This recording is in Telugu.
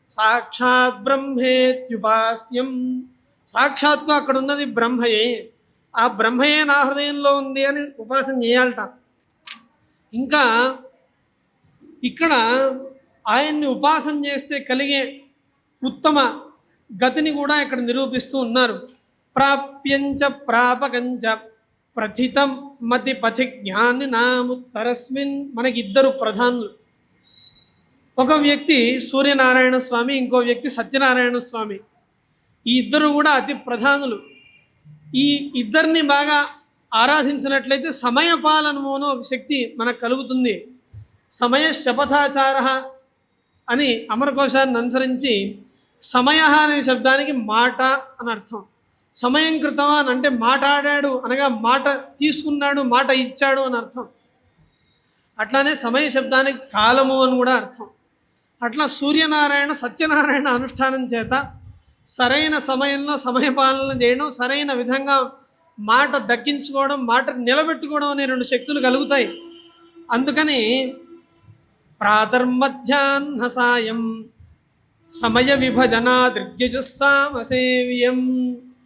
సాక్షాత్ బ్రహ్మేత్యుపాస్యం. సాక్షాత్తు అక్కడ ఉన్నది బ్రహ్మయే, ఆ బ్రహ్మయే నా హృదయంలో ఉంది అని ఉపాసన చేయాలట. ఇంకా ఇక్కడ ఆయన్ని ఉపాసన చేస్తే కలిగే ఉత్తమ గతిని కూడా ఇక్కడ నిరూపిస్తూ ఉన్నారు. ప్రాప్యంచ ప్రాపకంచ ప్రథితం మతి పథి జ్ఞాని నాముత్తరస్మిన్. మనకి ఇద్దరు ప్రధానులు, ఒక వ్యక్తి సూర్యనారాయణ స్వామి, ఇంకో వ్యక్తి సత్యనారాయణ స్వామి. ఈ ఇద్దరు కూడా అతి ప్రధానులు. ఈ ఇద్దరిని బాగా ఆరాధించినట్లయితే సమయపాలనము అని ఒక శక్తి మనకు కలుగుతుంది. సమయ శపథాచార అని అమరకోశాన్ని అనుసరించి సమయ అనే శబ్దానికి మాట అని అర్థం. సమయం కృతవాన్ అంటే మాట్లాడాడు అనగా మాట తీసుకున్నాడు, మాట ఇచ్చాడు అని అర్థం. అట్లానే సమయ శబ్దానికి కాలము అని కూడా అర్థం. అట్లా సూర్యనారాయణ సత్యనారాయణ అనుష్ఠానం చేత సరైన సమయంలో సమయపాలన చేయడం, సరైన విధంగా మాట దక్కించుకోవడం, మాట నిలబెట్టుకోవడం అనే రెండు శక్తులు కలుగుతాయి. అందుకని ప్రాతర్మధ్యాహ్న సాయం సమయ విభజనా దృగ్యజుస్సామసేవ్యం